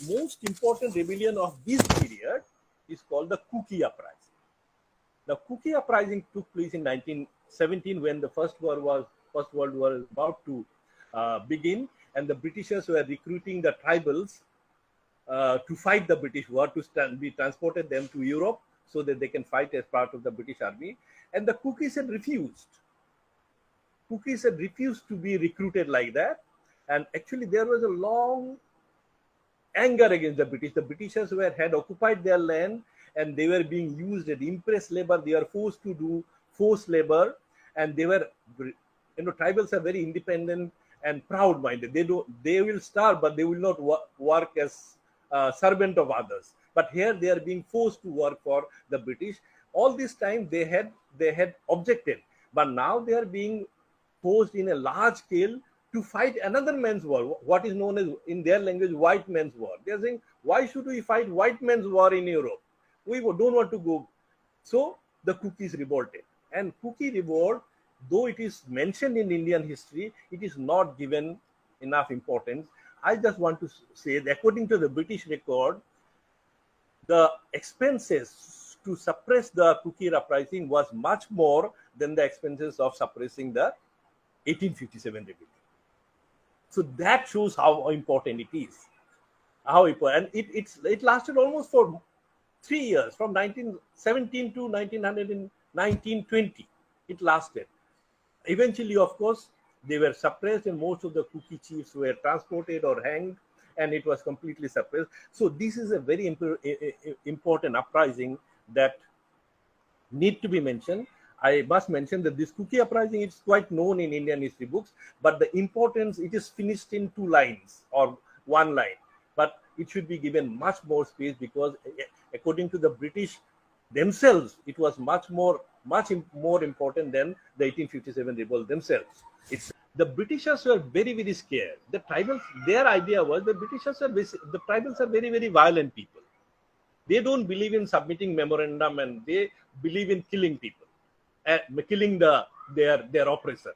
most important rebellion of this period is called the Kuki Uprising. The Kuki Uprising took place in 1917 when the First World War was about to begin, and the Britishers were recruiting the tribals to fight the British war, to be transported them to Europe so that they can fight as part of the British army. And the Kukis had refused. Kukis had refused to be recruited like that. And actually, there was a long anger against the British. The Britishers had occupied their land and they were being used as impress labor. They were forced to do forced labor, and they were, tribals are very independent and proud-minded. They will starve, but they will not work as servant of others. But here they are being forced to work for the British. All this time they had objected, but now they are being forced in a large scale to fight another man's war, what is known as in their language white man's war. They are saying, why should we fight white man's war in Europe? We don't want to go. So the Kukis revolted, and Kuki revolt, though it is mentioned in Indian history, it is not given enough importance. I just want to say that according to the British record, the expenses to suppress the Kuki uprising was much more than the expenses of suppressing the 1857 rebellion. So that shows how important it is. How important, and it lasted almost for 3 years, from 1917 to 1920. It lasted. Eventually, of course, they were suppressed, and most of the Kuki chiefs were transported or hanged, and it was completely suppressed. So this is a very important uprising that need to be mentioned. I must mention that this Kuki uprising is quite known in Indian history books, but the importance, it is finished in 2 lines or 1 line. But it should be given much more space, because according to the British themselves, it was much more important than the 1857 revolt themselves. The Britishers were very, very scared. The tribals, their idea was the tribals are very, very violent people. They don't believe in submitting memorandum, and they believe in killing people, killing their oppressor.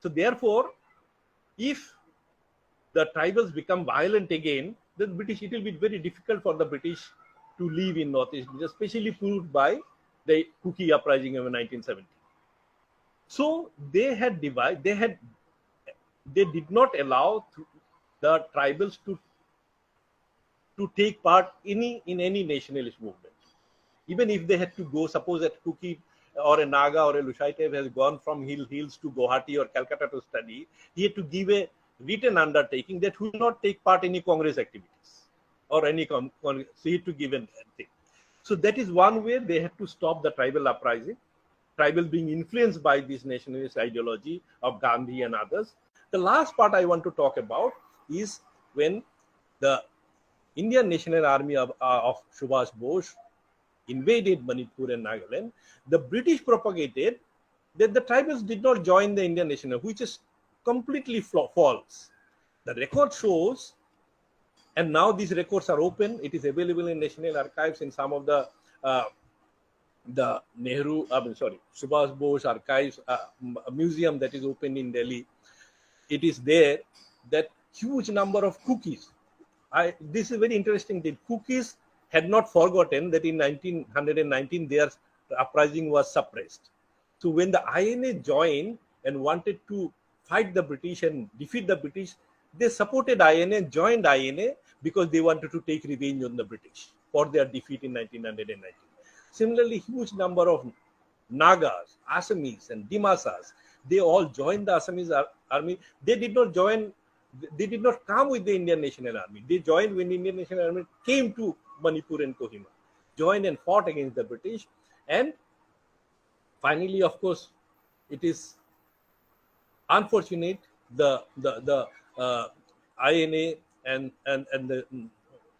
So therefore, if the tribals become violent again, then it will be very difficult for the British to live in Northeast, especially proved by the Kuki uprising of 1970. So they did not allow the tribals to take part in any nationalist movement. Even if they had to go, suppose that Kuki or a Naga or a Lushaitev has gone from hills to Guwahati or Calcutta to study, he had to give a written undertaking that he will not take part in any Congress activities or any Congress. So he had to give a thing. So that is one way they had to stop the tribal uprising, tribal being influenced by this nationalist ideology of Gandhi and others. The last part I want to talk about is when the Indian National Army of Subhash Bose invaded Manipur and Nagaland. The British propagated that the tribals did not join the Indian National, which is completely false. The record shows, and now these records are open. It is available in National Archives in some of the Subhash Bose Archives museum that is open in Delhi. It is there that huge number of Kukis. This is very interesting. The Kukis had not forgotten that in 1919 their uprising was suppressed. So when the INA joined and wanted to fight the British and defeat the British, they supported INA, joined INA, because they wanted to take revenge on the British for their defeat in 1919. Similarly, huge number of Nagas, Assamese and Dimasas, they all joined the Assamese army. They did not come with the Indian National Army. They joined when the Indian National Army came to Manipur and Kohima, joined and fought against the British. And finally, of course, it is unfortunate the INA and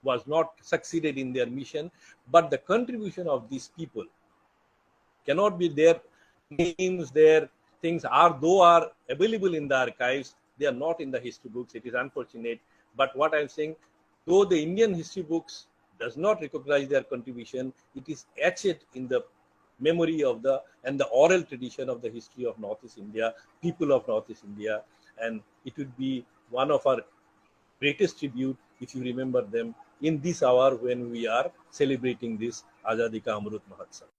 was not succeeded in their mission, but the contribution of these people cannot be, their names, their things are available in the archives. They are not in the history books. It is unfortunate. But what I'm saying, though the Indian history books does not recognize their contribution, it is etched in the memory of and the oral tradition of the history of Northeast India, people of Northeast India, and it would be one of our greatest tribute if you remember them in this hour when we are celebrating this Azadi Ka Amrut Mahotsav.